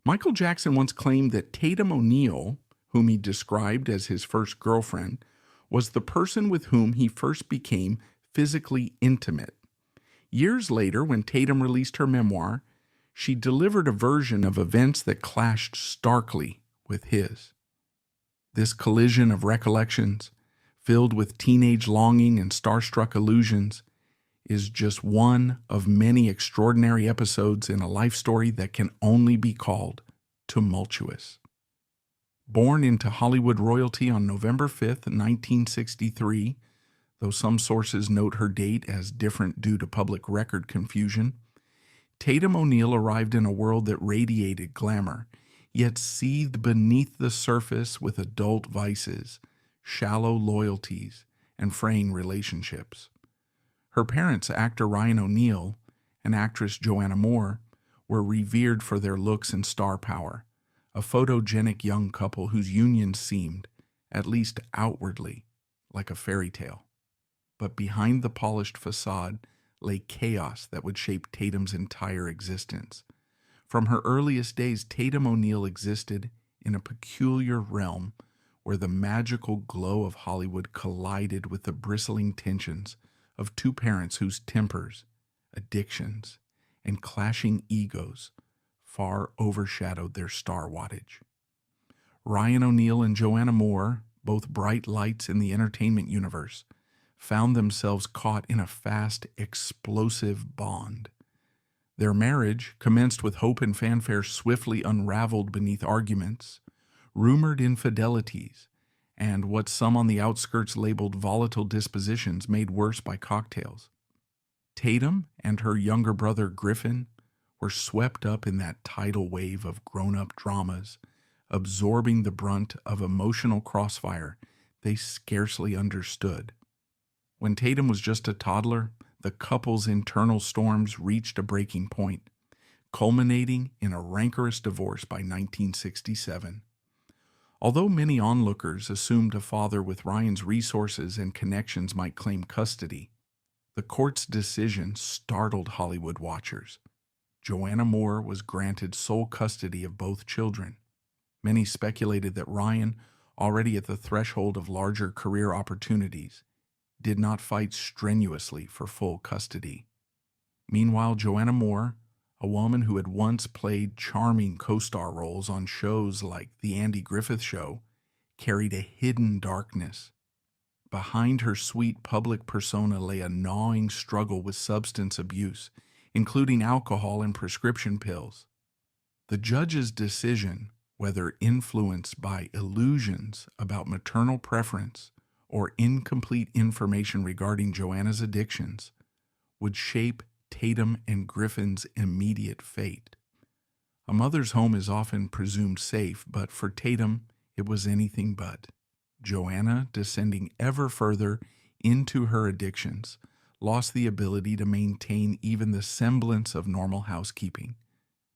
Michael Jackson once claimed that Tatum O'Neal, whom he described as his first girlfriend, was the person with whom he first became physically intimate. Years later, when Tatum released her memoir, she delivered a version of events that clashed starkly with his. This collision of recollections, filled with teenage longing and starstruck illusions, is just one of many extraordinary episodes in a life story that can only be called tumultuous. Born into Hollywood royalty on November 5th, 1963, though some sources note her date as different due to public record confusion, Tatum O'Neal arrived in a world that radiated glamour, yet seethed beneath the surface with adult vices, shallow loyalties, and fraying relationships. Her parents, actor Ryan O'Neal and actress Joanna Moore, were revered for their looks and star power, a photogenic young couple whose union seemed, at least outwardly, like a fairy tale. But behind the polished facade lay chaos that would shape Tatum's entire existence. From her earliest days, Tatum O'Neal existed in a peculiar realm where the magical glow of Hollywood collided with the bristling tensions of two parents whose tempers, addictions, and clashing egos far overshadowed their star wattage. Ryan O'Neal and Joanna Moore, both bright lights in the entertainment universe, found themselves caught in a fast, explosive bond. Their marriage, commenced with hope and fanfare, swiftly unraveled beneath arguments, rumored infidelities, and what some on the outskirts labeled volatile dispositions made worse by cocktails. Tatum and her younger brother Griffin were swept up in that tidal wave of grown-up dramas, absorbing the brunt of emotional crossfire they scarcely understood. When Tatum was just a toddler, the couple's internal storms reached a breaking point, culminating in a rancorous divorce by 1967. Although many onlookers assumed a father with Ryan's resources and connections might claim custody, the court's decision startled Hollywood watchers. Joanna Moore was granted sole custody of both children. Many speculated that Ryan, already at the threshold of larger career opportunities, did not fight strenuously for full custody. Meanwhile, Joanna Moore, a woman who had once played charming co-star roles on shows like The Andy Griffith Show, carried a hidden darkness. Behind her sweet public persona lay a gnawing struggle with substance abuse, including alcohol and prescription pills. The judge's decision, whether influenced by illusions about maternal preference or incomplete information regarding Joanna's addictions, would shape Tatum and Griffin's immediate fate. A mother's home is often presumed safe, but for Tatum, it was anything but. Joanna, descending ever further into her addictions, lost the ability to maintain even the semblance of normal housekeeping.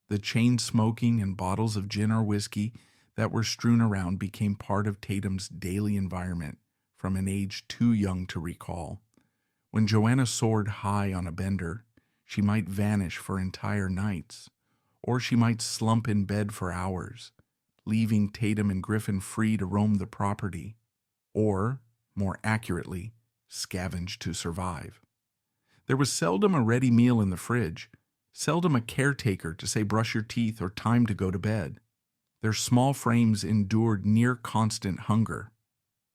The chain smoking and bottles of gin or whiskey that were strewn around became part of Tatum's daily environment from an age too young to recall. When Joanna soared high on a bender, she might vanish for entire nights, or she might slump in bed for hours, leaving Tatum and Griffin free to roam the property, or, more accurately, scavenge to survive. There was seldom a ready meal in the fridge, seldom a caretaker to say brush your teeth or time to go to bed. Their small frames endured near constant hunger.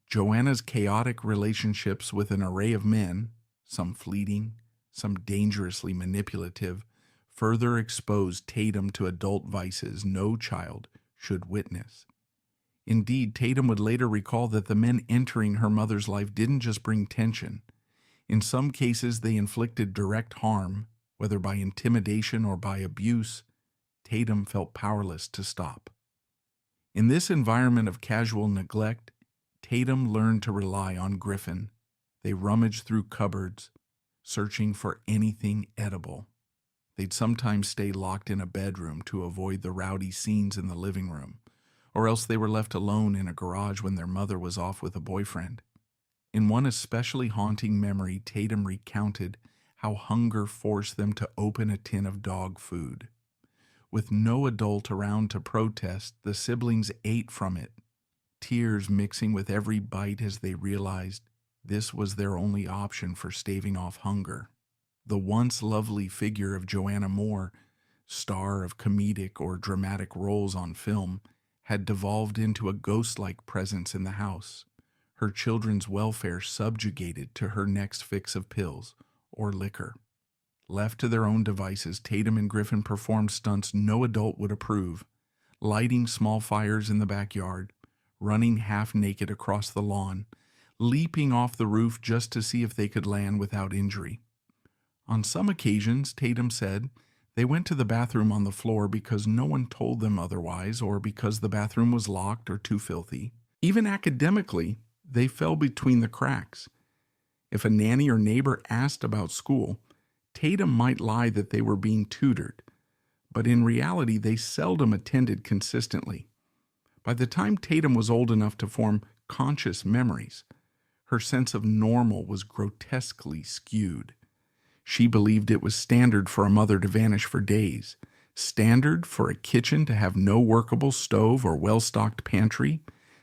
Joanna's chaotic relationships with an array of men, some fleeting, some dangerously manipulative, further exposed Tatum to adult vices no child should witness. Indeed, Tatum would later recall that the men entering her mother's life didn't just bring tension. In some cases, they inflicted direct harm, whether by intimidation or by abuse. Tatum felt powerless to stop. In this environment of casual neglect, Tatum learned to rely on Griffin. They rummaged through cupboards, searching for anything edible. They'd sometimes stay locked in a bedroom to avoid the rowdy scenes in the living room, or else they were left alone in a garage when their mother was off with a boyfriend. In one especially haunting memory, Tatum recounted how hunger forced them to open a tin of dog food. With no adult around to protest, the siblings ate from it, tears mixing with every bite as they realized this was their only option for staving off hunger. The once lovely figure of Joanna Moore, star of comedic or dramatic roles on film, had devolved into a ghost-like presence in the house, her children's welfare subjugated to her next fix of pills or liquor. Left to their own devices, Tatum and Griffin performed stunts no adult would approve, lighting small fires in the backyard, running half-naked across the lawn, leaping off the roof just to see if they could land without injury. On some occasions, Tatum said, they went to the bathroom on the floor because no one told them otherwise or because the bathroom was locked or too filthy. Even academically, they fell between the cracks. If a nanny or neighbor asked about school, Tatum might lie that they were being tutored, but in reality they seldom attended consistently. By the time Tatum was old enough to form conscious memories, her sense of normal was grotesquely skewed. She believed it was standard for a mother to vanish for days, standard for a kitchen to have no workable stove or well-stocked pantry,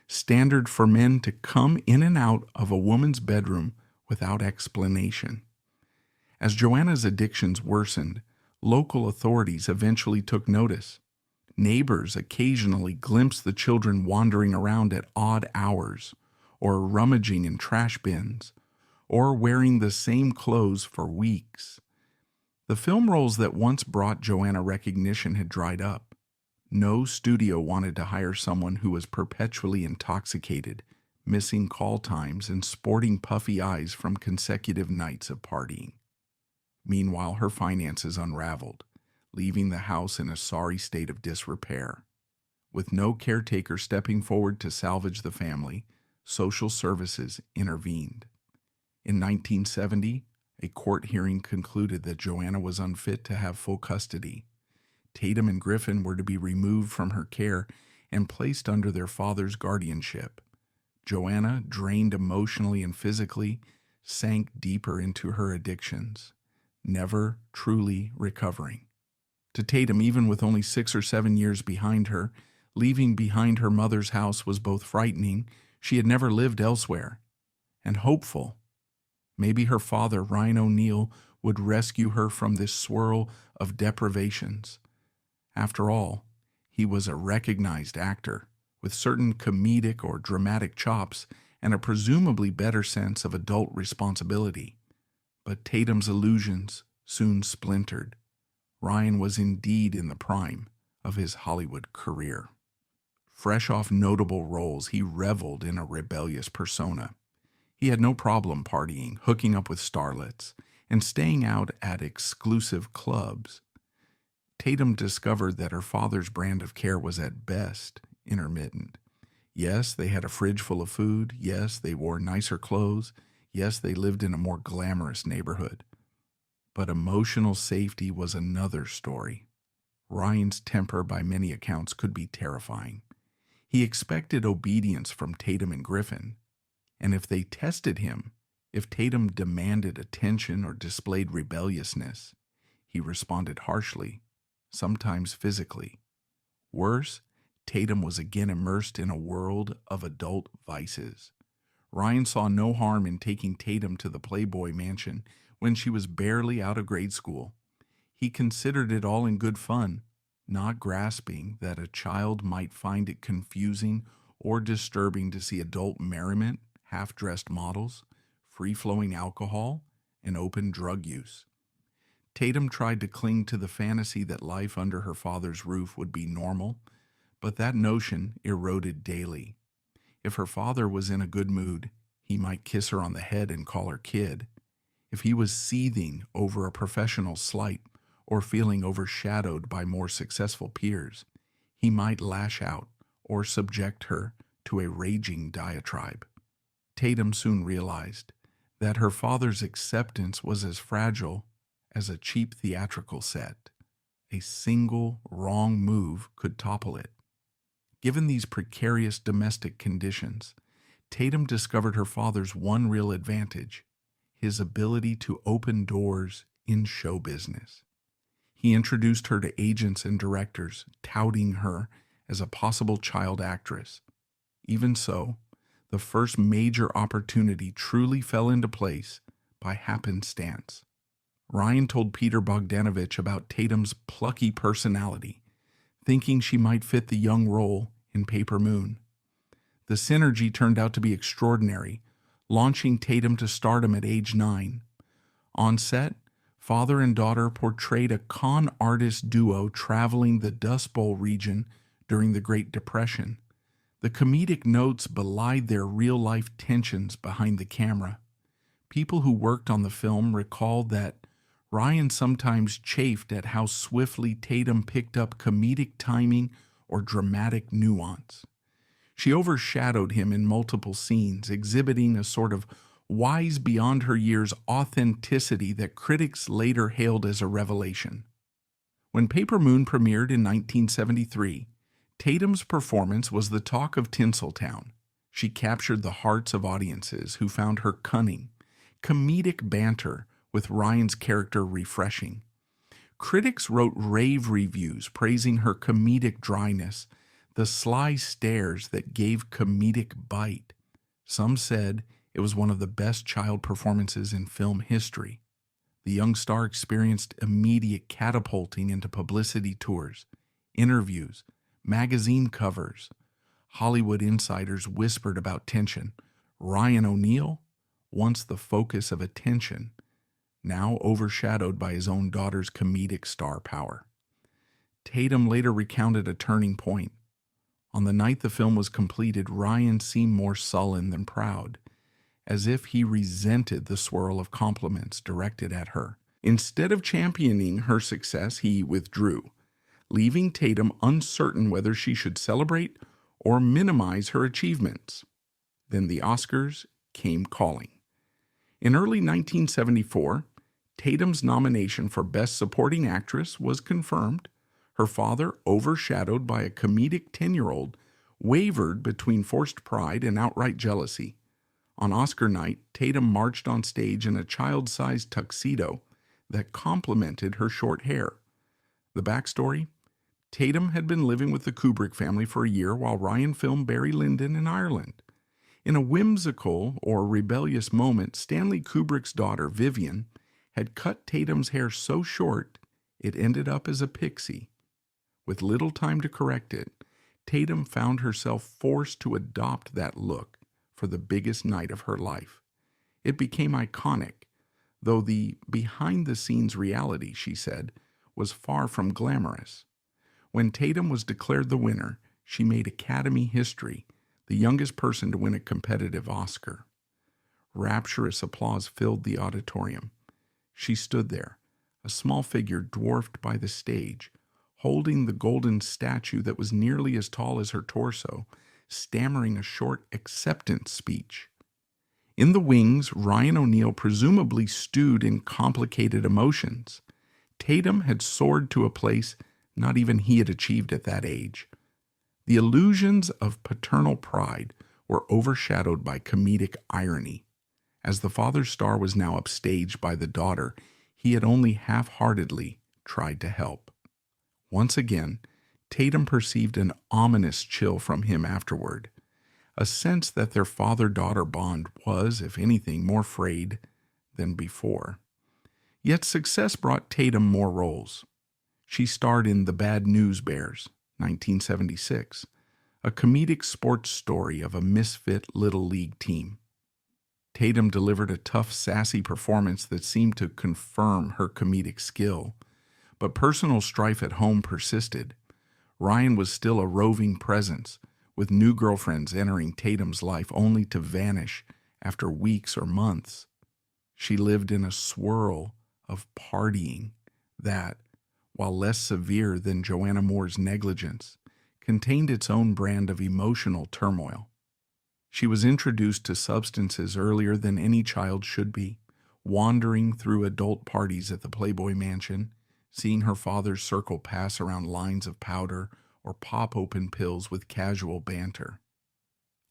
standard for men to come in and out of a woman's bedroom without explanation. As Joanna's addictions worsened, local authorities eventually took notice. Neighbors occasionally glimpsed the children wandering around at odd hours, or rummaging in trash bins, or wearing the same clothes for weeks. The film roles that once brought Joanna recognition had dried up. No studio wanted to hire someone who was perpetually intoxicated, missing call times, and sporting puffy eyes from consecutive nights of partying. Meanwhile, her finances unraveled, leaving the house in a sorry state of disrepair. With no caretaker stepping forward to salvage the family, social services intervened. In 1970, a court hearing concluded that Joanna was unfit to have full custody. Tatum and Griffin were to be removed from her care and placed under their father's guardianship. Joanna, drained emotionally and physically, sank deeper into her addictions, never truly recovering. To Tatum, even with only 6 or 7 years behind her, leaving behind her mother's house was both frightening, she had never lived elsewhere, and hopeful. Maybe her father, Ryan O'Neal, would rescue her from this swirl of deprivations. After all, he was a recognized actor with certain comedic or dramatic chops and a presumably better sense of adult responsibility. But Tatum's illusions soon splintered. Ryan was indeed in the prime of his Hollywood career. Fresh off notable roles, he reveled in a rebellious persona. He had no problem partying, hooking up with starlets, and staying out at exclusive clubs. Tatum discovered that her father's brand of care was at best intermittent. Yes, they had a fridge full of food. Yes, they wore nicer clothes. Yes, they lived in a more glamorous neighborhood. But emotional safety was another story. Ryan's temper, by many accounts, could be terrifying. He expected obedience from Tatum and Griffin, and if they tested him, if Tatum demanded attention or displayed rebelliousness, he responded harshly, sometimes physically. Worse, Tatum was again immersed in a world of adult vices. Ryan saw no harm in taking Tatum to the Playboy Mansion when she was barely out of grade school. He considered it all in good fun, not grasping that a child might find it confusing or disturbing to see adult merriment, half-dressed models, free-flowing alcohol, and open drug use. Tatum tried to cling to the fantasy that life under her father's roof would be normal, but that notion eroded daily. If her father was in a good mood, he might kiss her on the head and call her kid. If he was seething over a professional slight or feeling overshadowed by more successful peers, he might lash out or subject her to a raging diatribe. Tatum soon realized that her father's acceptance was as fragile as a cheap theatrical set. A single wrong move could topple it. Given these precarious domestic conditions, Tatum discovered her father's one real advantage, his ability to open doors in show business. He introduced her to agents and directors, touting her as a possible child actress. Even so, the first major opportunity truly fell into place by happenstance. Ryan told Peter Bogdanovich about Tatum's plucky personality, thinking she might fit the young role in Paper Moon. The synergy turned out to be extraordinary, launching Tatum to stardom at age 9. On set, father and daughter portrayed a con artist duo traveling the Dust Bowl region during the Great Depression. The comedic notes belied their real-life tensions behind the camera. People who worked on the film recalled that Ryan sometimes chafed at how swiftly Tatum picked up comedic timing or dramatic nuance. She overshadowed him in multiple scenes, exhibiting a sort of wise beyond her years authenticity that critics later hailed as a revelation. When Paper Moon premiered in 1973, Tatum's performance was the talk of Tinseltown. She captured the hearts of audiences who found her cunning, comedic banter with Ryan's character refreshing. Critics wrote rave reviews praising her comedic dryness, the sly stares that gave comedic bite. Some said it was one of the best child performances in film history. The young star experienced immediate catapulting into publicity tours, interviews, magazine covers. Hollywood insiders whispered about tension. Ryan O'Neal, once the focus of attention, now overshadowed by his own daughter's comedic star power. Tatum later recounted a turning point. On the night the film was completed, Ryan seemed more sullen than proud, as if he resented the swirl of compliments directed at her. Instead of championing her success, he withdrew, leaving Tatum uncertain whether she should celebrate or minimize her achievements. Then the Oscars came calling. In early 1974, Tatum's nomination for Best Supporting Actress was confirmed. Her father, overshadowed by a comedic 10-year-old, wavered between forced pride and outright jealousy. On Oscar night, Tatum marched on stage in a child-sized tuxedo that complemented her short hair. The backstory? Tatum had been living with the Kubrick family for a year while Ryan filmed Barry Lyndon in Ireland. In a whimsical or rebellious moment, Stanley Kubrick's daughter, Vivian, had cut Tatum's hair so short it ended up as a pixie. With little time to correct it, Tatum found herself forced to adopt that look for the biggest night of her life. It became iconic, though the behind-the-scenes reality, she said, was far from glamorous. When Tatum was declared the winner, she made Academy history, the youngest person to win a competitive Oscar. Rapturous applause filled the auditorium. She stood there, a small figure dwarfed by the stage, holding the golden statue that was nearly as tall as her torso, stammering a short acceptance speech. In the wings, Ryan O'Neal presumably stewed in complicated emotions. Tatum had soared to a place not even he had achieved at that age. The illusions of paternal pride were overshadowed by comedic irony. As the father's star was now upstaged by the daughter, he had only half-heartedly tried to help. Once again, Tatum perceived an ominous chill from him afterward, a sense that their father-daughter bond was, if anything, more frayed than before. Yet success brought Tatum more roles. She starred in The Bad News Bears, 1976, a comedic sports story of a misfit Little League team. Tatum delivered a tough, sassy performance that seemed to confirm her comedic skill, but personal strife at home persisted. Ryan was still a roving presence, with new girlfriends entering Tatum's life only to vanish after weeks or months. She lived in a swirl of partying that, while less severe than Joanna Moore's negligence, contained its own brand of emotional turmoil. She was introduced to substances earlier than any child should be, wandering through adult parties at the Playboy Mansion, seeing her father's circle pass around lines of powder or pop open pills with casual banter.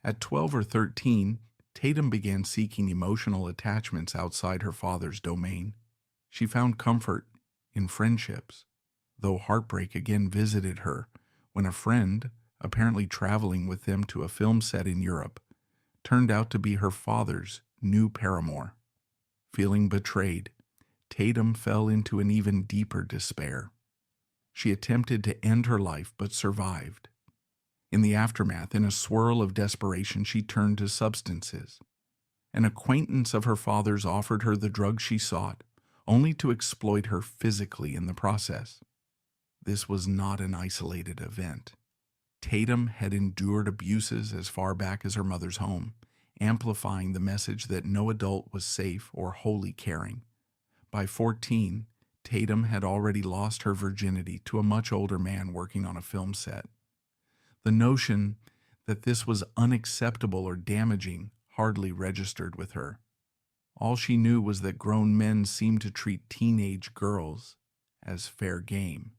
At 12 or 13, Tatum began seeking emotional attachments outside her father's domain. She found comfort in friendships, though heartbreak again visited her when a friend, apparently traveling with them to a film set in Europe, turned out to be her father's new paramour. Feeling betrayed, Tatum fell into an even deeper despair. She attempted to end her life but survived. In the aftermath, in a swirl of desperation, she turned to substances. An acquaintance of her father's offered her the drug she sought, only to exploit her physically in the process. This was not an isolated event. Tatum had endured abuses as far back as her mother's home, amplifying the message that no adult was safe or wholly caring. By 14, Tatum had already lost her virginity to a much older man working on a film set. The notion that this was unacceptable or damaging hardly registered with her. All she knew was that grown men seemed to treat teenage girls as fair game.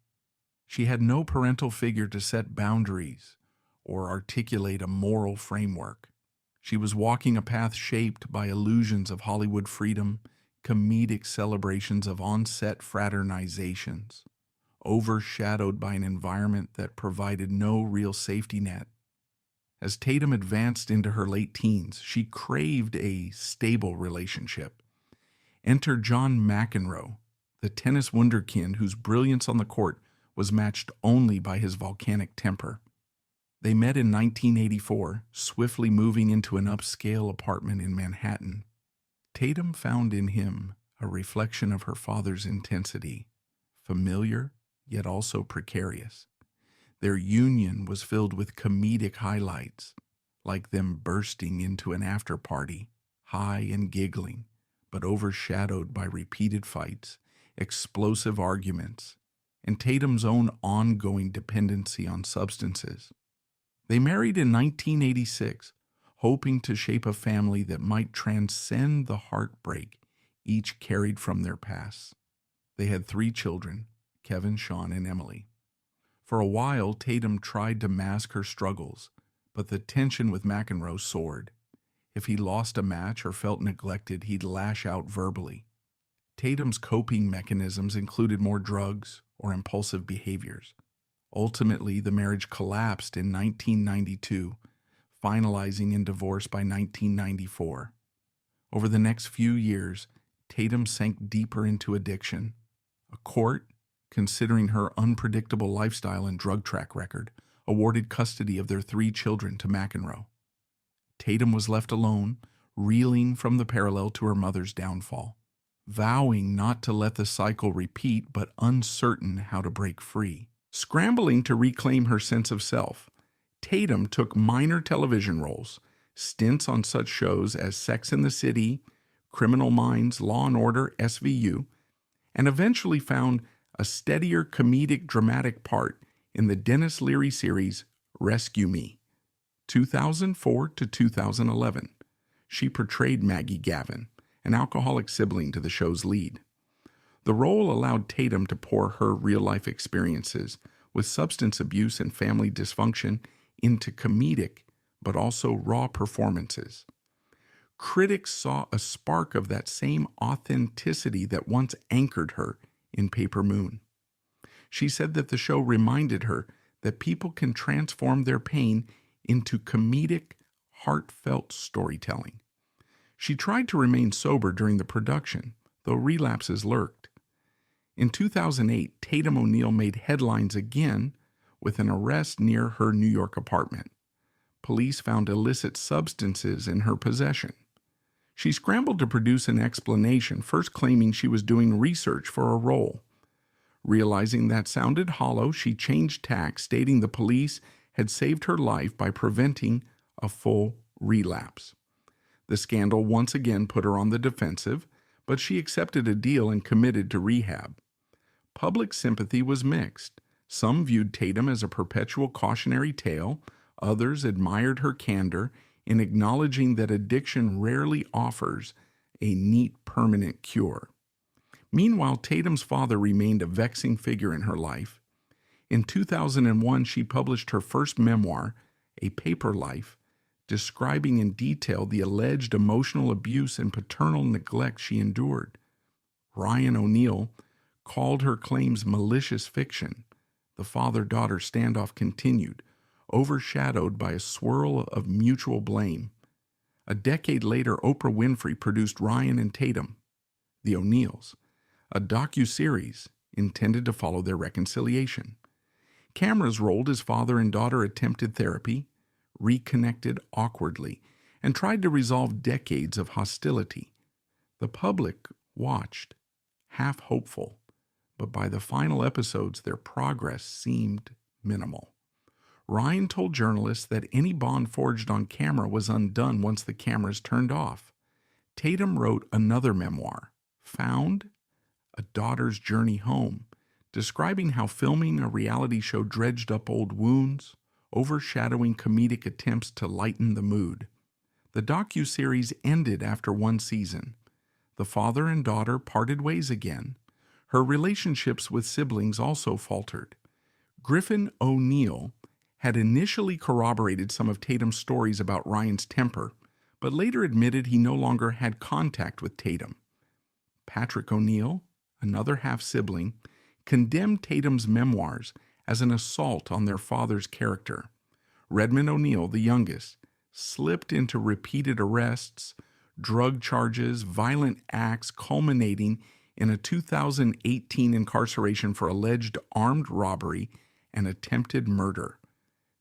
She had no parental figure to set boundaries or articulate a moral framework. She was walking a path shaped by illusions of Hollywood freedom, comedic celebrations of on-set fraternizations, overshadowed by an environment that provided no real safety net. As Tatum advanced into her late teens, she craved a stable relationship. Enter John McEnroe, the tennis wunderkind whose brilliance on the court was matched only by his volcanic temper. They met in 1984, swiftly moving into an upscale apartment in Manhattan. Tatum found in him a reflection of her father's intensity, familiar yet also precarious. Their union was filled with comedic highlights, like them bursting into an after-party, high and giggling, but overshadowed by repeated fights, explosive arguments, and Tatum's own ongoing dependency on substances. They married in 1986, hoping to shape a family that might transcend the heartbreak each carried from their pasts. They had 3 children, Kevin, Sean, and Emily. For a while, Tatum tried to mask her struggles, but the tension with McEnroe soared. If he lost a match or felt neglected, he'd lash out verbally. Tatum's coping mechanisms included more drugs or impulsive behaviors. Ultimately, the marriage collapsed in 1992, finalizing in divorce by 1994. Over the next few years, Tatum sank deeper into addiction. A court, considering her unpredictable lifestyle and drug track record, awarded custody of their 3 children to McEnroe. Tatum was left alone, reeling from the parallel to her mother's downfall, vowing not to let the cycle repeat but uncertain how to break free. Scrambling to reclaim her sense of self, Tatum took minor television roles, stints on such shows as Sex and the City, Criminal Minds, Law and Order, SVU, and eventually found a steadier comedic dramatic part in the Dennis Leary series Rescue Me, 2004 to 2011. She portrayed Maggie Gavin, an alcoholic sibling to the show's lead. The role allowed Tatum to pour her real-life experiences with substance abuse and family dysfunction into comedic but also raw performances. Critics saw a spark of that same authenticity that once anchored her in Paper Moon. She said that the show reminded her that people can transform their pain into comedic, heartfelt storytelling. She tried to remain sober during the production, though relapses lurked. In 2008, Tatum O'Neal made headlines again with an arrest near her New York apartment. Police found illicit substances in her possession. She scrambled to produce an explanation, first claiming she was doing research for a role. Realizing that sounded hollow, she changed tack, stating the police had saved her life by preventing a full relapse. The scandal once again put her on the defensive, but she accepted a deal and committed to rehab. Public sympathy was mixed. Some viewed Tatum as a perpetual cautionary tale. Others admired her candor in acknowledging that addiction rarely offers a neat, permanent cure. Meanwhile, Tatum's father remained a vexing figure in her life. In 2001, she published her first memoir, A Paper Life, describing in detail the alleged emotional abuse and paternal neglect she endured. Ryan O'Neal, called her claims malicious fiction. The father-daughter standoff continued, overshadowed by a swirl of mutual blame. A decade later, Oprah Winfrey produced Ryan and Tatum, The O'Neals, a docu-series intended to follow their reconciliation. Cameras rolled as father and daughter attempted therapy, reconnected awkwardly, and tried to resolve decades of hostility. The public watched, half hopeful, but by the final episodes their progress seemed minimal. Ryan told journalists that any bond forged on camera was undone once the cameras turned off. Tatum wrote another memoir, Found, A Daughter's Journey Home, describing how filming a reality show dredged up old wounds, overshadowing comedic attempts to lighten the mood. The docu-series ended after one season. The father and daughter parted ways again. Her relationships with siblings also faltered. Griffin O'Neal had initially corroborated some of Tatum's stories about Ryan's temper, but later admitted he no longer had contact with Tatum. Patrick O'Neal, another half-sibling, condemned Tatum's memoirs as an assault on their father's character. Redmond O'Neal, the youngest, slipped into repeated arrests, drug charges, violent acts culminating in a 2018 incarceration for alleged armed robbery and attempted murder.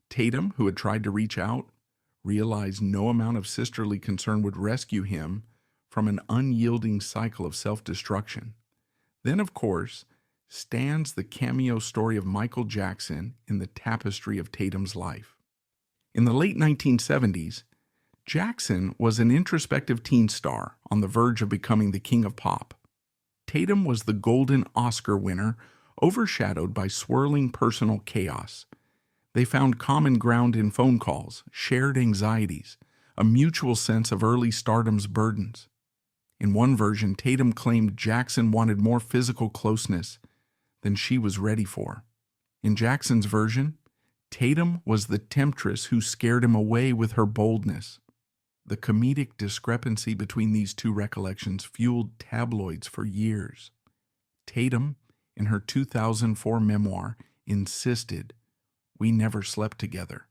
Tatum, who had tried to reach out, realized no amount of sisterly concern would rescue him from an unyielding cycle of self-destruction. Then, of course, stands the cameo story of Michael Jackson in the tapestry of Tatum's life. In the late 1970s, Jackson was an introspective teen star on the verge of becoming the king of pop. Tatum was the Golden Oscar winner, overshadowed by swirling personal chaos. They found common ground in phone calls, shared anxieties, a mutual sense of early stardom's burdens. In one version, Tatum claimed Jackson wanted more physical closeness than she was ready for. In Jackson's version, Tatum was the temptress who scared him away with her boldness. The comedic discrepancy between these two recollections fueled tabloids for years. Tatum, in her 2004 memoir, insisted, "We never slept together,"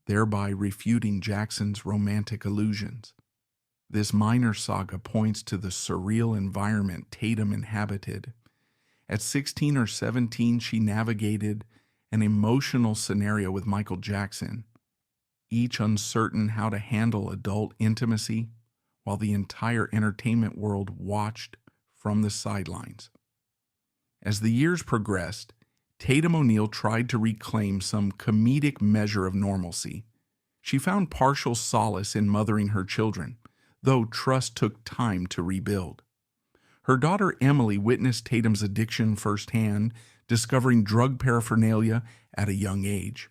thereby refuting Jackson's romantic illusions. This minor saga points to the surreal environment Tatum inhabited. At 16 or 17, she navigated an emotional scenario with Michael Jackson, each uncertain how to handle adult intimacy, while the entire entertainment world watched from the sidelines. As the years progressed, Tatum O'Neal tried to reclaim some comedic measure of normalcy. She found partial solace in mothering her children, though trust took time to rebuild. Her daughter Emily witnessed Tatum's addiction firsthand, discovering drug paraphernalia at a young age.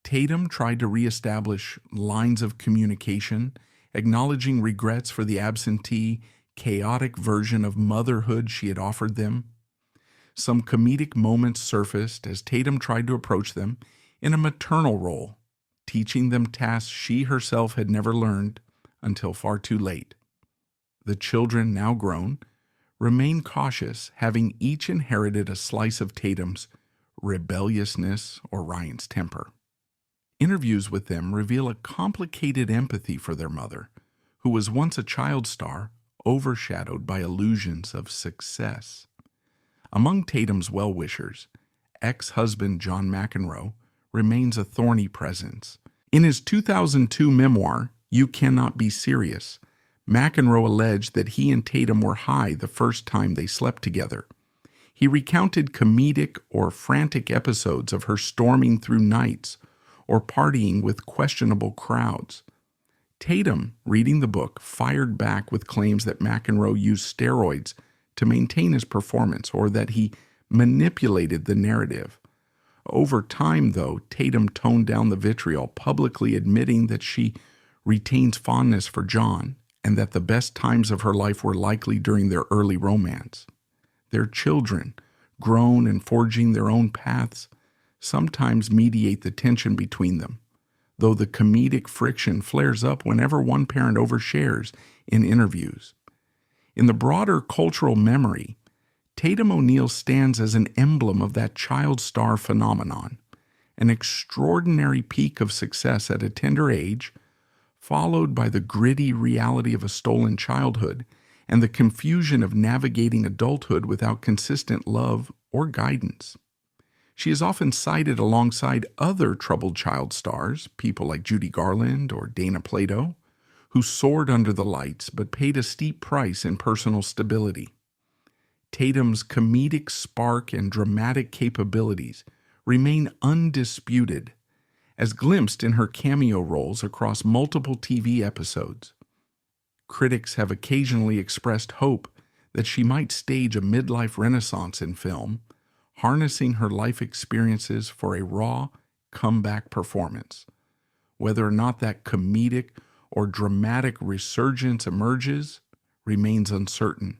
Tatum tried to reestablish lines of communication, acknowledging regrets for the absentee, chaotic version of motherhood she had offered them. Some comedic moments surfaced as Tatum tried to approach them in a maternal role, teaching them tasks she herself had never learned until far too late. The children, now grown, remain cautious, having each inherited a slice of Tatum's rebelliousness or Ryan's temper. Interviews with them reveal a complicated empathy for their mother, who was once a child star, overshadowed by illusions of success. Among Tatum's well-wishers, ex-husband John McEnroe remains a thorny presence. In his 2002 memoir, You Cannot Be Serious, McEnroe alleged that he and Tatum were high the first time they slept together. He recounted comedic or frantic episodes of her storming through nights or partying with questionable crowds. Tatum, reading the book, fired back with claims that McEnroe used steroids to maintain his performance or that he manipulated the narrative. Over time, though, Tatum toned down the vitriol, publicly admitting that she retains fondness for John and that the best times of her life were likely during their early romance. Their children, grown and forging their own paths, sometimes mediate the tension between them, though the comedic friction flares up whenever one parent overshares in interviews. In the broader cultural memory, Tatum O'Neal stands as an emblem of that child star phenomenon, an extraordinary peak of success at a tender age, followed by the gritty reality of a stolen childhood and the confusion of navigating adulthood without consistent love or guidance. She is often cited alongside other troubled child stars, people like Judy Garland or Dana Plato, who soared under the lights but paid a steep price in personal stability. Tatum's comedic spark and dramatic capabilities remain undisputed, as glimpsed in her cameo roles across multiple TV episodes. Critics have occasionally expressed hope that she might stage a midlife renaissance in film, harnessing her life experiences for a raw, comeback performance. Whether or not that comedic or dramatic resurgence emerges remains uncertain.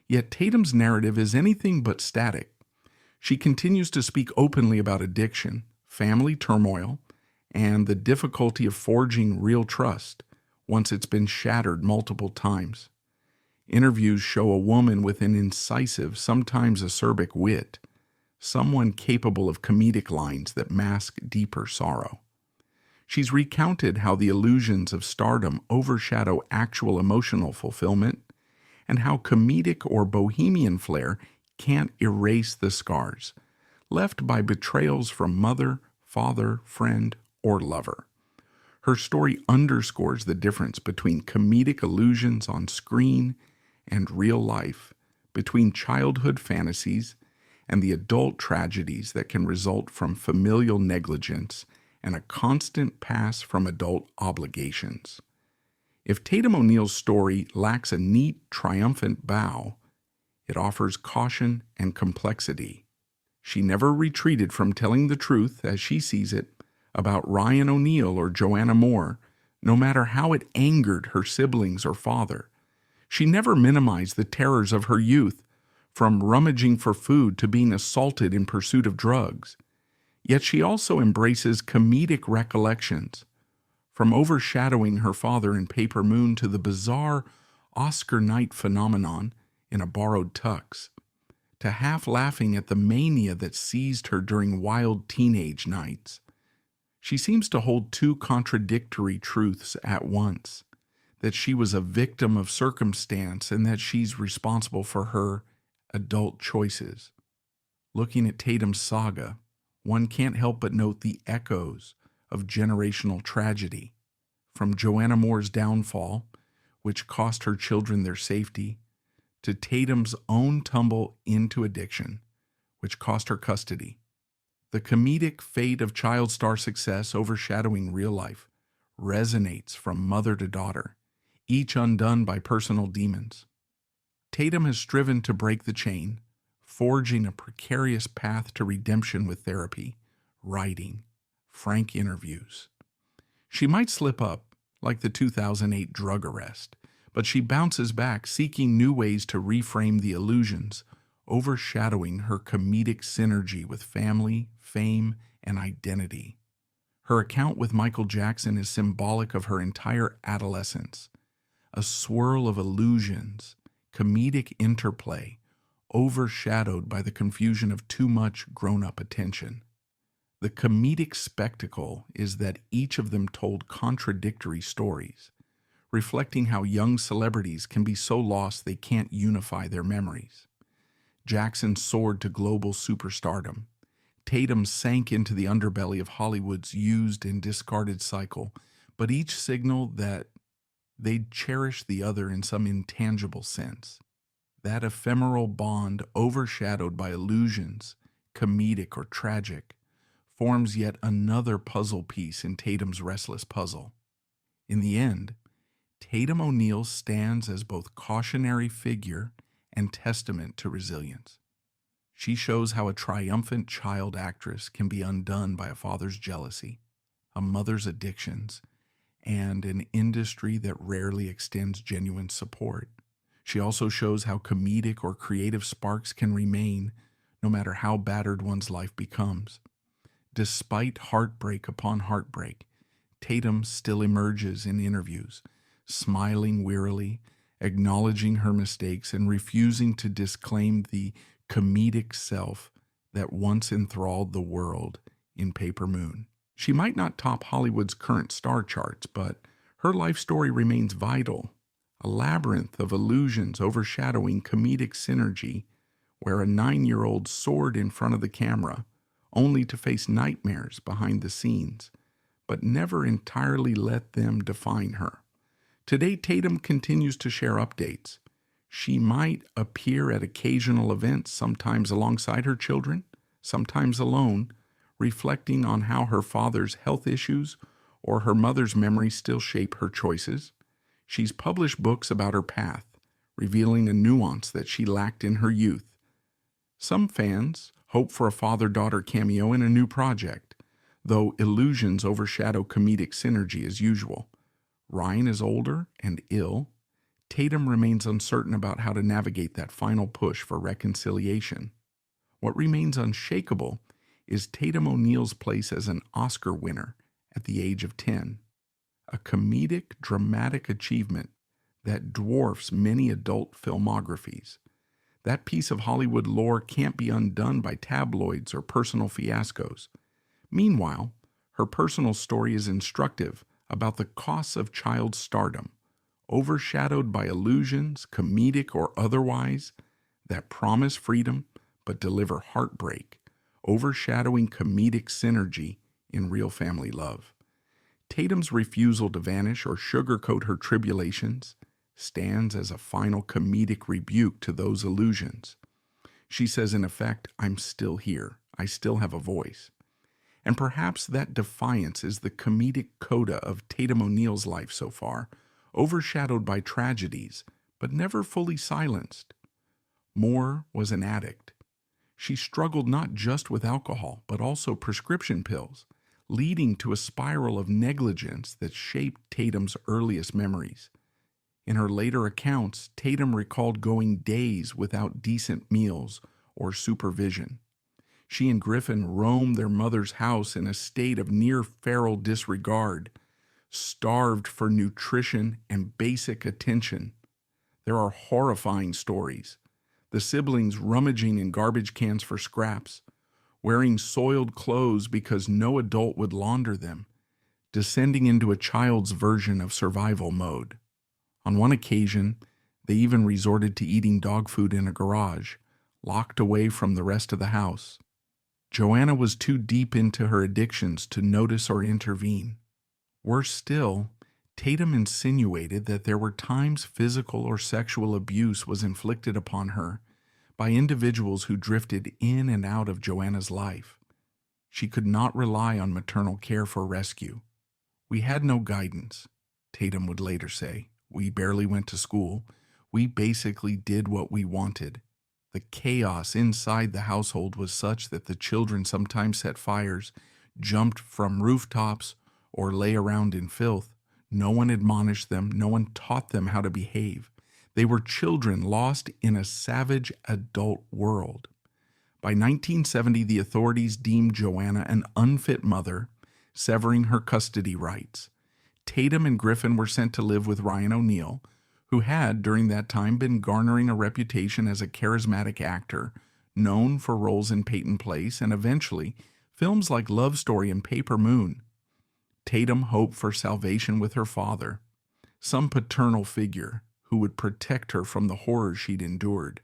Yet Tatum's narrative is anything but static. She continues to speak openly about addiction, family turmoil, and the difficulty of forging real trust once it's been shattered multiple times. Interviews show a woman with an incisive, sometimes acerbic wit, someone capable of comedic lines that mask deeper sorrow. She's recounted how the illusions of stardom overshadow actual emotional fulfillment, and how comedic or bohemian flair can't erase the scars left by betrayals from mother, father, friend, or lover. Her story underscores the difference between comedic illusions on screen and real life, between childhood fantasies and the adult tragedies that can result from familial negligence and a constant pass from adult obligations. If Tatum O'Neal's story lacks a neat, triumphant bow, it offers caution and complexity. She never retreated from telling the truth, as she sees it, about Ryan O'Neal or Joanna Moore, no matter how it angered her siblings or father. She never minimized the terrors of her youth, from rummaging for food to being assaulted in pursuit of drugs. Yet she also embraces comedic recollections, from overshadowing her father in Paper Moon to the bizarre Oscar night phenomenon in A Borrowed Tux, to half laughing at the mania that seized her during wild teenage nights. She seems to hold two contradictory truths at once: that she was a victim of circumstance and that she's responsible for her adult choices. Looking at Tatum's saga, one can't help but note the echoes of generational tragedy, from Joanna Moore's downfall, which cost her children their safety, to Tatum's own tumble into addiction, which cost her custody. The comedic fate of child star success overshadowing real life resonates from mother to daughter, each undone by personal demons. Tatum has striven to break the chain, forging a precarious path to redemption with therapy, writing, frank interviews. She might slip up, like the 2008 drug arrest, but she bounces back, seeking new ways to reframe the illusions, overshadowing her comedic synergy with family, fame, and identity. Her account with Michael Jackson is symbolic of her entire adolescence, a swirl of illusions, comedic interplay, overshadowed by the confusion of too much grown-up attention. The comedic spectacle is that each of them told contradictory stories, reflecting how young celebrities can be so lost they can't unify their memories. Jackson soared to global superstardom. Tatum sank into the underbelly of Hollywood's used and discarded cycle, but each signaled that they'd cherish the other in some intangible sense. That ephemeral bond, overshadowed by illusions, comedic or tragic, forms yet another puzzle piece in Tatum's restless puzzle. In the end, Tatum O'Neal stands as both cautionary figure and testament to resilience. She shows how a triumphant child actress can be undone by a father's jealousy, a mother's addictions, and an industry that rarely extends genuine support. She also shows how comedic or creative sparks can remain no matter how battered one's life becomes. Despite heartbreak upon heartbreak, Tatum still emerges in interviews, smiling wearily acknowledging her mistakes and refusing to disclaim the comedic self that once enthralled the world in Paper Moon. She might not top Hollywood's current star charts, but her life story remains vital, a labyrinth of illusions overshadowing comedic synergy, where a 9-year-old soared in front of the camera, only to face nightmares behind the scenes, but never entirely let them define her. Today, Tatum continues to share updates. She might appear at occasional events, sometimes alongside her children, sometimes alone, reflecting on how her father's health issues or her mother's memories still shape her choices. She's published books about her path, revealing a nuance that she lacked in her youth. Some fans hope for a father-daughter cameo in a new project, though illusions overshadow comedic synergy as usual. Ryan is older and ill. Tatum remains uncertain about how to navigate that final push for reconciliation. What remains unshakable is Tatum O'Neal's place as an Oscar winner at the age of 10, a comedic, dramatic achievement that dwarfs many adult filmographies. That piece of Hollywood lore can't be undone by tabloids or personal fiascos. Meanwhile, her personal story is instructive about the costs of child stardom, overshadowed by illusions, comedic or otherwise, that promise freedom but deliver heartbreak, overshadowing comedic synergy in real family love. Tatum's refusal to vanish or sugarcoat her tribulations stands as a final comedic rebuke to those illusions. She says, in effect, I'm still here. I still have a voice. And perhaps that defiance is the comedic coda of Tatum O'Neal's life so far, overshadowed by tragedies, but never fully silenced. Moore was an addict. She struggled not just with alcohol, but also prescription pills, leading to a spiral of negligence that shaped Tatum's earliest memories. In her later accounts, Tatum recalled going days without decent meals or supervision. She and Griffin roamed their mother's house in a state of near-feral disregard, starved for nutrition and basic attention. There are horrifying stories. The siblings rummaging in garbage cans for scraps, wearing soiled clothes because no adult would launder them, descending into a child's version of survival mode. On one occasion, they even resorted to eating dog food in a garage, locked away from the rest of the house. Joanna was too deep into her addictions to notice or intervene. Worse still, Tatum insinuated that there were times physical or sexual abuse was inflicted upon her by individuals who drifted in and out of Joanna's life. She could not rely on maternal care for rescue. We had no guidance, Tatum would later say. We barely went to school. We basically did what we wanted. The chaos inside the household was such that the children sometimes set fires, jumped from rooftops, or lay around in filth. No one admonished them. No one taught them how to behave. They were children lost in a savage adult world. By 1970, the authorities deemed Joanna an unfit mother, severing her custody rights. Tatum and Griffin were sent to live with Ryan O'Neal, who had, during that time, been garnering a reputation as a charismatic actor, known for roles in Peyton Place and eventually films like Love Story and Paper Moon. Tatum hoped for salvation with her father, some paternal figure who would protect her from the horrors she'd endured.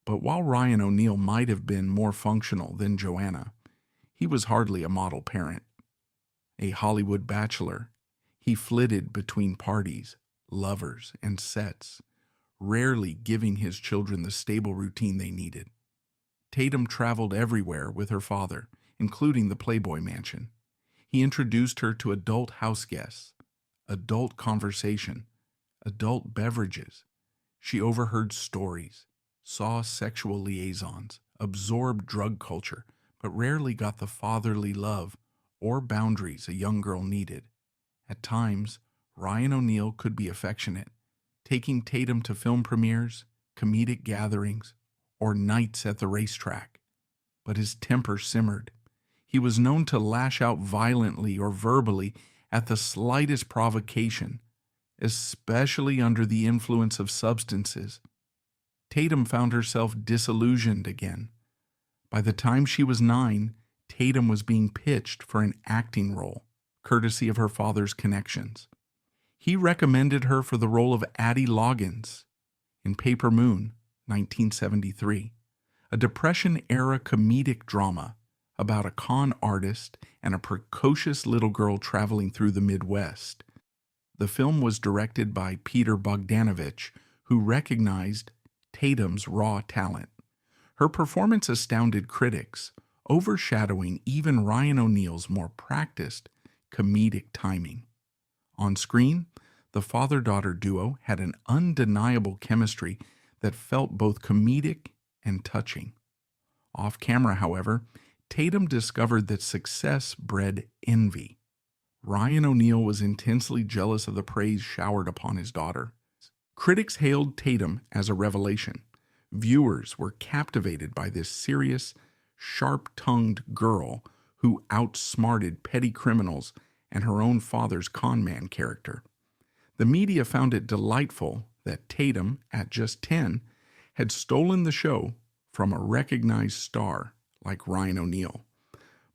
But while Ryan O'Neal might have been more functional than Joanna, he was hardly a model parent. A Hollywood bachelor, he flitted between parties, lovers, and sets, rarely giving his children the stable routine they needed. Tatum traveled everywhere with her father, including the Playboy Mansion. He introduced her to adult house guests, adult conversation, adult beverages. She overheard stories, saw sexual liaisons, absorbed drug culture, but rarely got the fatherly love or boundaries a young girl needed. At times, Ryan O'Neal could be affectionate, taking Tatum to film premieres, comedic gatherings, or nights at the racetrack. But his temper simmered. He was known to lash out violently or verbally at the slightest provocation, especially under the influence of substances. Tatum found herself disillusioned again. By the time she was 9, Tatum was being pitched for an acting role, courtesy of her father's connections. He recommended her for the role of Addie Loggins in Paper Moon, 1973, a Depression-era comedic drama about a con artist and a precocious little girl traveling through the Midwest. The film was directed by Peter Bogdanovich, who recognized Tatum's raw talent. Her performance astounded critics, overshadowing even Ryan O'Neal's more practiced comedic timing. On screen, the father-daughter duo had an undeniable chemistry that felt both comedic and touching. Off camera, however, Tatum discovered that success bred envy. Ryan O'Neal was intensely jealous of the praise showered upon his daughter. Critics hailed Tatum as a revelation. Viewers were captivated by this serious, sharp-tongued girl who outsmarted petty criminals and her own father's con-man character. The media found it delightful that Tatum, at just 10, had stolen the show from a recognized star like Ryan O'Neal.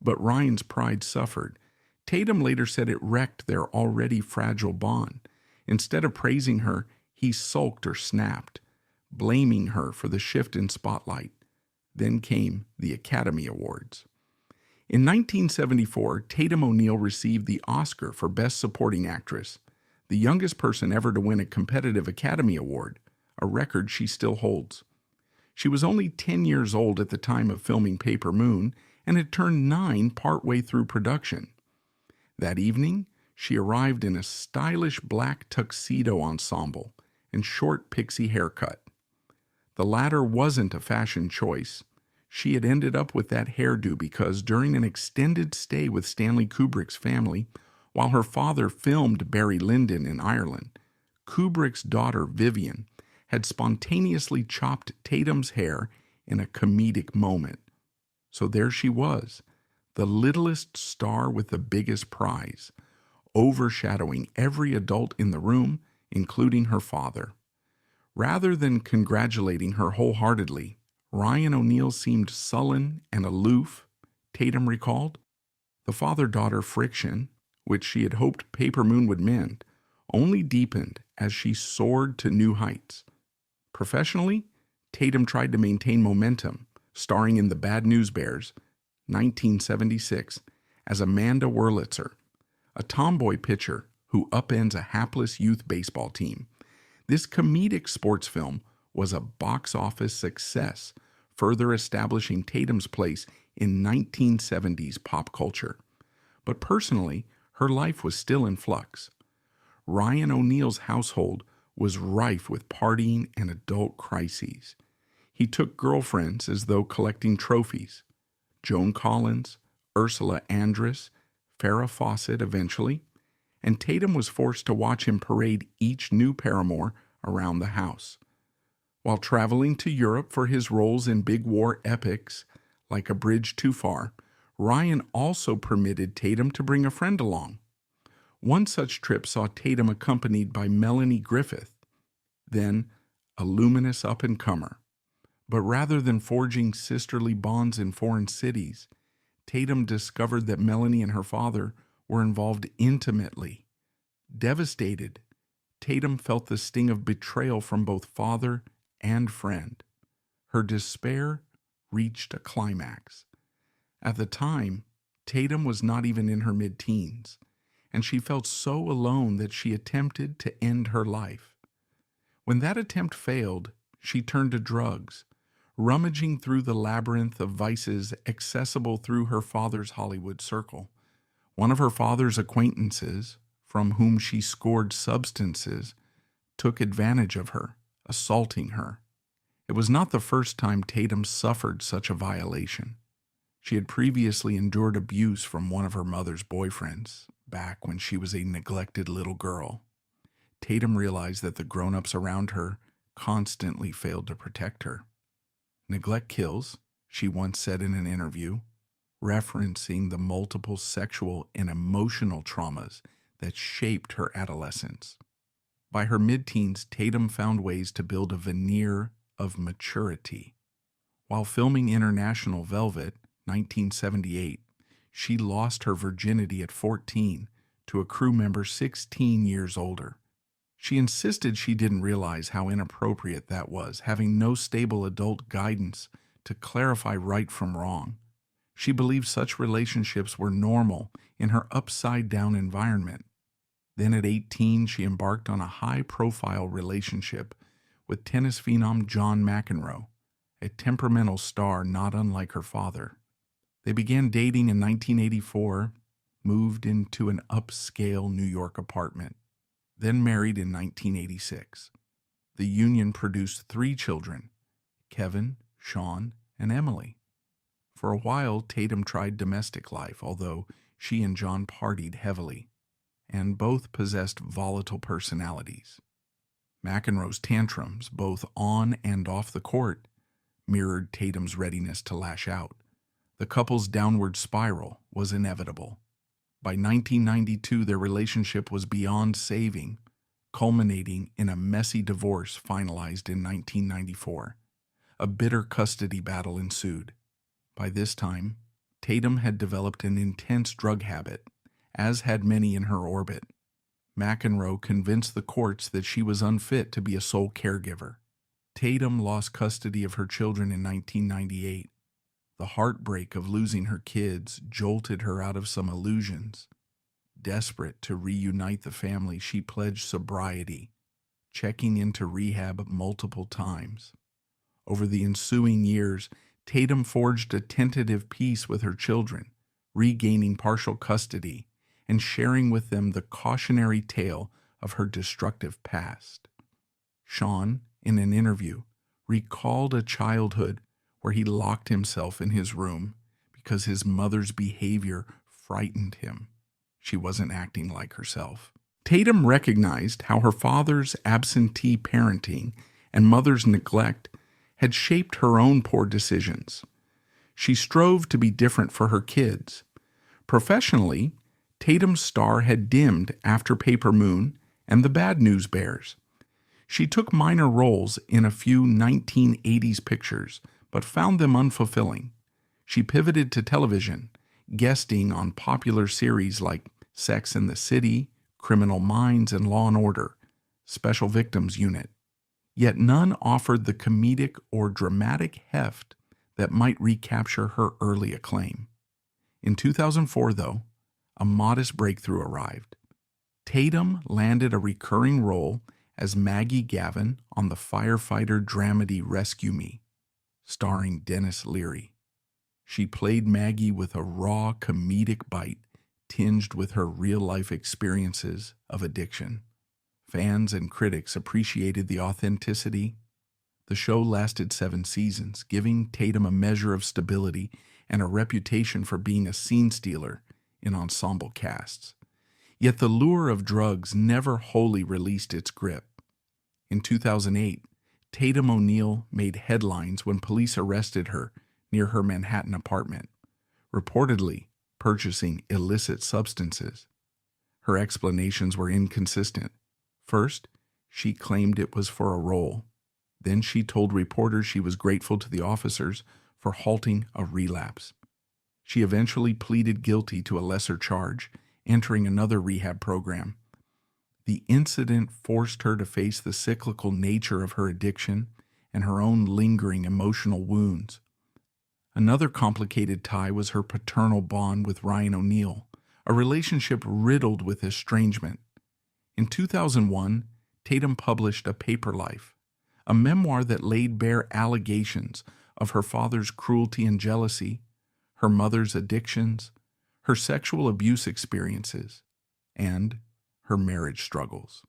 But Ryan's pride suffered. Tatum later said it wrecked their already fragile bond. Instead of praising her, he sulked or snapped, blaming her for the shift in spotlight. Then came the Academy Awards. In 1974, Tatum O'Neal received the Oscar for Best Supporting Actress, the youngest person ever to win a competitive Academy Award, a record she still holds. She was only 10 years old at the time of filming Paper Moon and had turned 9 partway through production. That evening, she arrived in a stylish black tuxedo ensemble and short pixie haircut. The latter wasn't a fashion choice. She had ended up with that hairdo because during an extended stay with Stanley Kubrick's family, while her father filmed Barry Lyndon in Ireland, Kubrick's daughter Vivian had spontaneously chopped Tatum's hair in a comedic moment. So there she was, the littlest star with the biggest prize, overshadowing every adult in the room, including her father. Rather than congratulating her wholeheartedly, Ryan O'Neal seemed sullen and aloof, Tatum recalled. The father-daughter friction, which she had hoped Paper Moon would mend, only deepened as she soared to new heights. Professionally, Tatum tried to maintain momentum, starring in The Bad News Bears, 1976, as Amanda Wurlitzer, a tomboy pitcher who upends a hapless youth baseball team. This comedic sports film was a box office success, further establishing Tatum's place in 1970s pop culture. But personally, her life was still in flux. Ryan O'Neal's household was rife with partying and adult crises. He took girlfriends as though collecting trophies. Joan Collins, Ursula Andress, Farrah Fawcett eventually, and Tatum was forced to watch him parade each new paramour around the house. While traveling to Europe for his roles in big war epics like A Bridge Too Far, Ryan also permitted Tatum to bring a friend along. One such trip saw Tatum accompanied by Melanie Griffith, then a luminous up-and-comer. But rather than forging sisterly bonds in foreign cities, Tatum discovered that Melanie and her father were involved intimately. Devastated, Tatum felt the sting of betrayal from both father and friend. Her despair reached a climax. At the time, Tatum was not even in her mid-teens, and she felt so alone that she attempted to end her life. When that attempt failed, she turned to drugs, rummaging through the labyrinth of vices accessible through her father's Hollywood circle. One of her father's acquaintances, from whom she scored substances, took advantage of her, assaulting her. It was not the first time Tatum suffered such a violation. She had previously endured abuse from one of her mother's boyfriends, back when she was a neglected little girl. Tatum realized that the grown-ups around her constantly failed to protect her. "Neglect kills," she once said in an interview, referencing the multiple sexual and emotional traumas that shaped her adolescence. By her mid-teens, Tatum found ways to build a veneer of maturity. While filming International Velvet, 1978, she lost her virginity at 14 to a crew member 16 years older. She insisted she didn't realize how inappropriate that was, having no stable adult guidance to clarify right from wrong. She believed such relationships were normal in her upside-down environment. Then at 18, she embarked on a high-profile relationship with tennis phenom John McEnroe, a temperamental star not unlike her father. They began dating in 1984, moved into an upscale New York apartment, then married in 1986. The union produced 3 children, Kevin, Sean, and Emily. For a while, Tatum tried domestic life, although she and John partied heavily, and both possessed volatile personalities. McEnroe's tantrums, both on and off the court, mirrored Tatum's readiness to lash out. The couple's downward spiral was inevitable. By 1992, their relationship was beyond saving, culminating in a messy divorce finalized in 1994. A bitter custody battle ensued. By this time, Tatum had developed an intense drug habit, as had many in her orbit. McEnroe convinced the courts that she was unfit to be a sole caregiver. Tatum lost custody of her children in 1998. The heartbreak of losing her kids jolted her out of some illusions. Desperate to reunite the family, she pledged sobriety, checking into rehab multiple times. Over the ensuing years, Tatum forged a tentative peace with her children, regaining partial custody and sharing with them the cautionary tale of her destructive past. Sean, in an interview, recalled a childhood where he locked himself in his room because his mother's behavior frightened him. She wasn't acting like herself. Tatum recognized how her father's absentee parenting and mother's neglect had shaped her own poor decisions. She strove to be different for her kids. Professionally, Tatum's star had dimmed after Paper Moon and The Bad News Bears. She took minor roles in a few 1980s pictures, but found them unfulfilling. She pivoted to television, guesting on popular series like Sex and the City, Criminal Minds, and Law & Order, Special Victims Unit. Yet none offered the comedic or dramatic heft that might recapture her early acclaim. In 2004, though, a modest breakthrough arrived. Tatum landed a recurring role as Maggie Gavin on the firefighter dramedy Rescue Me, starring Dennis Leary. She played Maggie with a raw comedic bite tinged with her real-life experiences of addiction. Fans and critics appreciated the authenticity. The show lasted 7 seasons, giving Tatum a measure of stability and a reputation for being a scene stealer in ensemble casts. Yet the lure of drugs never wholly released its grip. In 2008, Tatum O'Neal made headlines when police arrested her near her Manhattan apartment, reportedly purchasing illicit substances. Her explanations were inconsistent. First, she claimed it was for a role. Then she told reporters she was grateful to the officers for halting a relapse. She eventually pleaded guilty to a lesser charge, entering another rehab program. The incident forced her to face the cyclical nature of her addiction and her own lingering emotional wounds. Another complicated tie was her paternal bond with Ryan O'Neal, a relationship riddled with estrangement. In 2001, Tatum published A Paper Life, a memoir that laid bare allegations of her father's cruelty and jealousy, her mother's addictions, her sexual abuse experiences, and her marriage struggles.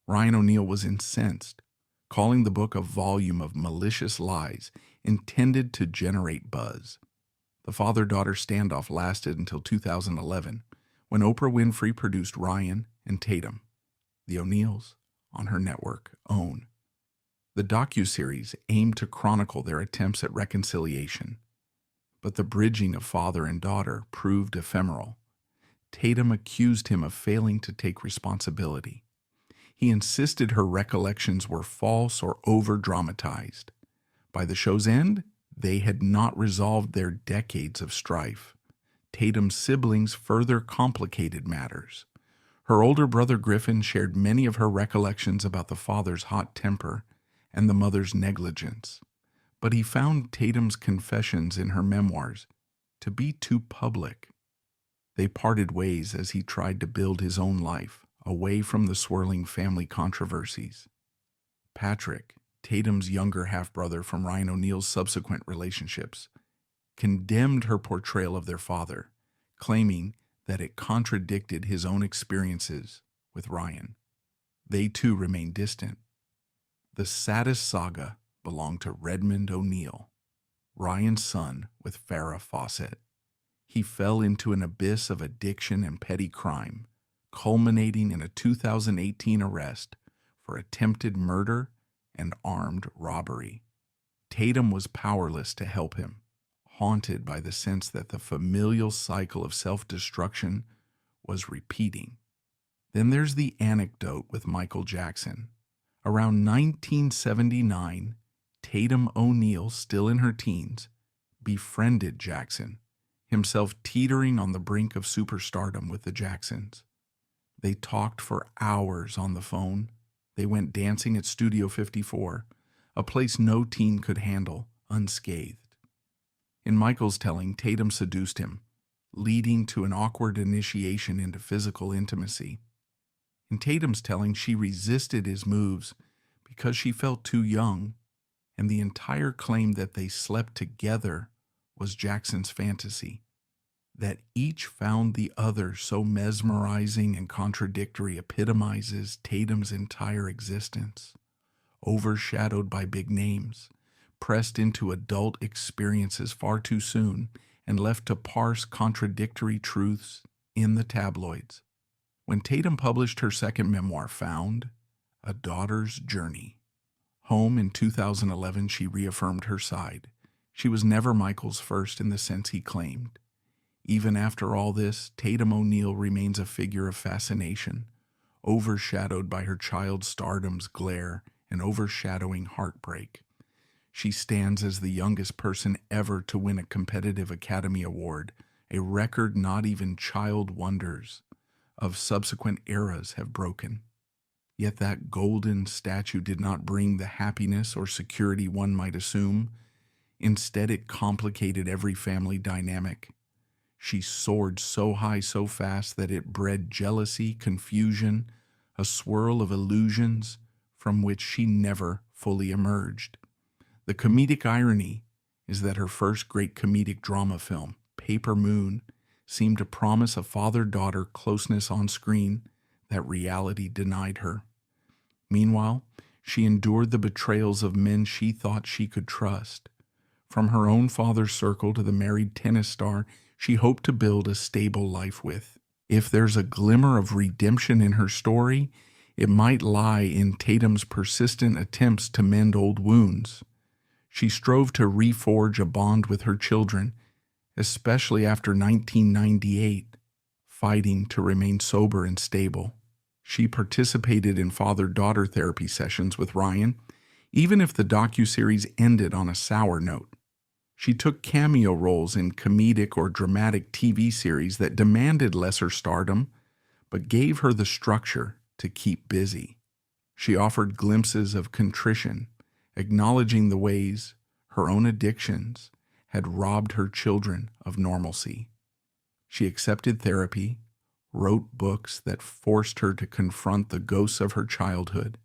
Ryan O'Neal was incensed, calling the book a volume of malicious lies intended to generate buzz. The father-daughter standoff lasted until 2011, when Oprah Winfrey produced Ryan and Tatum, the O'Neals, on her network, OWN. The docuseries aimed to chronicle their attempts at reconciliation, but the bridging of father and daughter proved ephemeral. Tatum accused him of failing to take responsibility. He insisted her recollections were false or over-dramatized. By the show's end, they had not resolved their decades of strife. Tatum's siblings further complicated matters. Her older brother Griffin shared many of her recollections about the father's hot temper and the mother's negligence, but he found Tatum's confessions in her memoirs to be too public. They parted ways as he tried to build his own life away from the swirling family controversies. Patrick, Tatum's younger half-brother from Ryan O'Neal's subsequent relationships, condemned her portrayal of their father, claiming that it contradicted his own experiences with Ryan. They too remained distant. The saddest saga belonged to Redmond O'Neal, Ryan's son with Farrah Fawcett. He fell into an abyss of addiction and petty crime, culminating in a 2018 arrest for attempted murder and armed robbery. Tatum was powerless to help him, haunted by the sense that the familial cycle of self-destruction was repeating. Then there's the anecdote with Michael Jackson. Around 1979, Tatum O'Neal, still in her teens, befriended Jackson, himself teetering on the brink of superstardom with the Jacksons. They talked for hours on the phone. They went dancing at Studio 54, a place no teen could handle unscathed. In Michael's telling, Tatum seduced him, leading to an awkward initiation into physical intimacy. In Tatum's telling, she resisted his moves because she felt too young, and the entire claim that they slept together was Jackson's fantasy. That each found the other so mesmerizing and contradictory epitomizes Tatum's entire existence, overshadowed by big names, pressed into adult experiences far too soon, and left to parse contradictory truths in the tabloids. When Tatum published her second memoir, Found, A Daughter's Journey, home in 2011, she reaffirmed her side. She was never Michael's first in the sense he claimed. Even after all this, Tatum O'Neal remains a figure of fascination, overshadowed by her child Stardom's glare and overshadowing heartbreak. She stands as the youngest person ever to win a competitive Academy Award, a record not even child wonders of subsequent eras have broken. Yet that golden statue did not bring the happiness or security one might assume. Instead, it complicated every family dynamic. She soared so high so fast that it bred jealousy, confusion, a swirl of illusions from which she never fully emerged. The comedic irony is that her first great comedic drama film, Paper Moon, seemed to promise a father-daughter closeness on screen that reality denied her. Meanwhile, she endured the betrayals of men she thought she could trust. From her own father's circle to the married tennis star she hoped to build a stable life with. If there's a glimmer of redemption in her story, it might lie in Tatum's persistent attempts to mend old wounds. She strove to reforge a bond with her children, especially after 1998, fighting to remain sober and stable. She participated in father-daughter therapy sessions with Ryan, even if the docuseries ended on a sour note. She took cameo roles in comedic or dramatic TV series that demanded lesser stardom, but gave her the structure to keep busy. She offered glimpses of contrition, acknowledging the ways her own addictions had robbed her children of normalcy. She accepted therapy, wrote books that forced her to confront the ghosts of her childhood,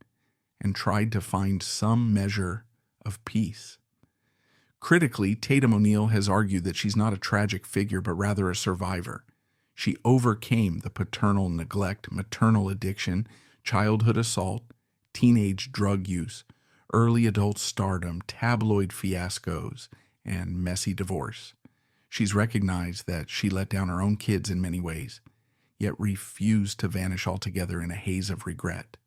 and tried to find some measure of peace. Critically, Tatum O'Neal has argued that she's not a tragic figure, but rather a survivor. She overcame the paternal neglect, maternal addiction, childhood assault, teenage drug use, early adult stardom, tabloid fiascos, and messy divorce. She's recognized that she let down her own kids in many ways, yet refused to vanish altogether in a haze of regret.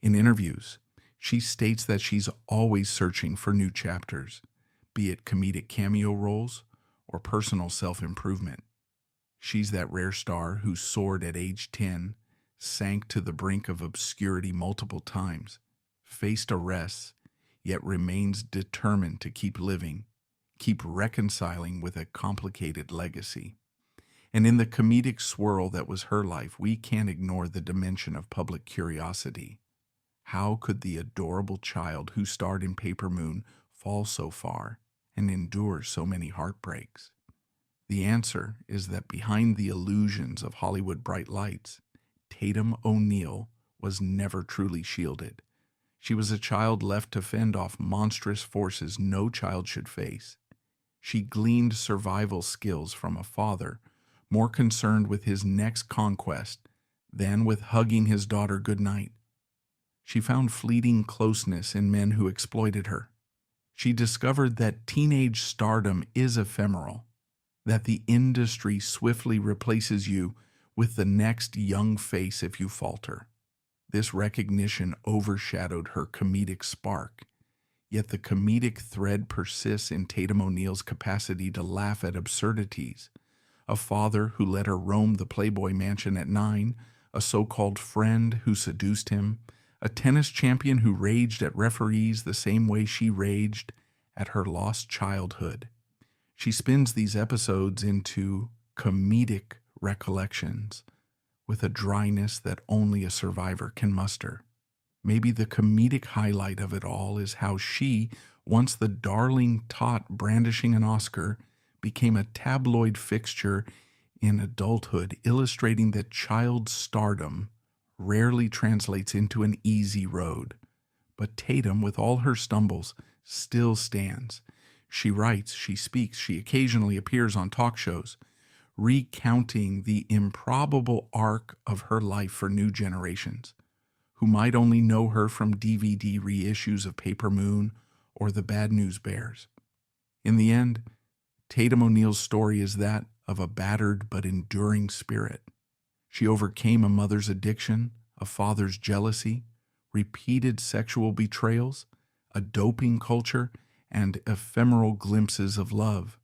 In interviews, she states that she's always searching for new chapters, be it comedic cameo roles or personal self-improvement. She's that rare star who soared at age 10, sank to the brink of obscurity multiple times, faced arrests, yet remains determined to keep living, keep reconciling with a complicated legacy. And in the comedic swirl that was her life, we can't ignore the dimension of public curiosity. How could the adorable child who starred in Paper Moon fall so far and endure so many heartbreaks? The answer is that behind the illusions of Hollywood bright lights, Tatum O'Neal was never truly shielded. She was a child left to fend off monstrous forces no child should face. She gleaned survival skills from a father more concerned with his next conquest than with hugging his daughter goodnight. She found fleeting closeness in men who exploited her. She discovered that teenage stardom is ephemeral, that the industry swiftly replaces you with the next young face if you falter. This recognition overshadowed her comedic spark, yet the comedic thread persists in Tatum O'Neal's capacity to laugh at absurdities. A father who let her roam the Playboy Mansion at 9, a so-called friend who seduced him, a tennis champion who raged at referees the same way she raged at her lost childhood. She spins these episodes into comedic recollections with a dryness that only a survivor can muster. Maybe the comedic highlight of it all is how she, once the darling tot brandishing an Oscar, became a tabloid fixture in adulthood, illustrating that child stardom rarely translates into an easy road. But Tatum, with all her stumbles, still stands. She writes, she speaks, she occasionally appears on talk shows, recounting the improbable arc of her life for new generations, who might only know her from DVD reissues of Paper Moon or the Bad News Bears. In the end, Tatum O'Neal's story is that of a battered but enduring spirit. She overcame a mother's addiction, a father's jealousy, repeated sexual betrayals, a doping culture, and ephemeral glimpses of love.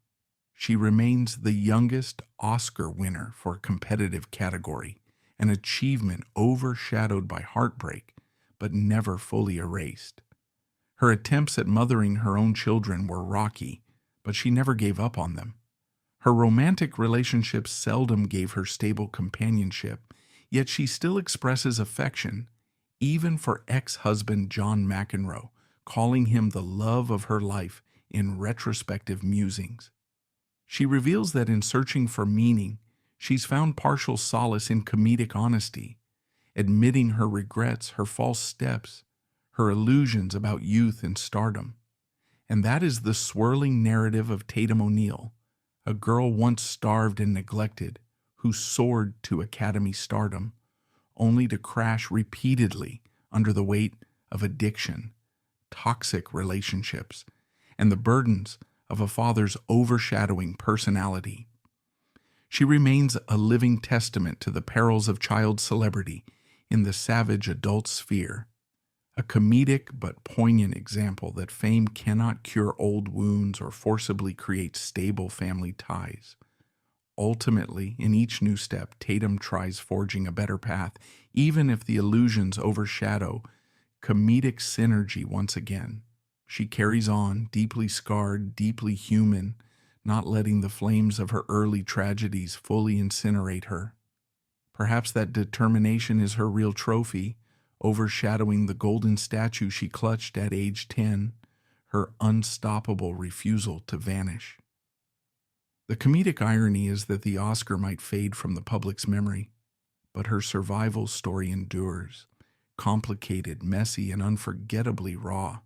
She remains the youngest Oscar winner for a competitive category, an achievement overshadowed by heartbreak, but never fully erased. Her attempts at mothering her own children were rocky, but she never gave up on them. Her romantic relationships seldom gave her stable companionship, yet she still expresses affection, even for ex-husband John McEnroe, calling him the love of her life in retrospective musings. She reveals that in searching for meaning, she's found partial solace in comedic honesty, admitting her regrets, her false steps, her illusions about youth and stardom. And that is the swirling narrative of Tatum O'Neal, a girl once starved and neglected, who soared to Academy stardom, only to crash repeatedly under the weight of addiction, toxic relationships, and the burdens of a father's overshadowing personality. She remains a living testament to the perils of child celebrity in the savage adult sphere, a comedic but poignant example that fame cannot cure old wounds or forcibly create stable family ties. Ultimately, in each new step, Tatum tries forging a better path, even if the illusions overshadow comedic synergy once again. She carries on, deeply scarred, deeply human, not letting the flames of her early tragedies fully incinerate her. Perhaps that determination is her real trophy, overshadowing the golden statue she clutched at age 10, her unstoppable refusal to vanish. The comedic irony is that the Oscar might fade from the public's memory, but her survival story endures, complicated, messy, and unforgettably raw.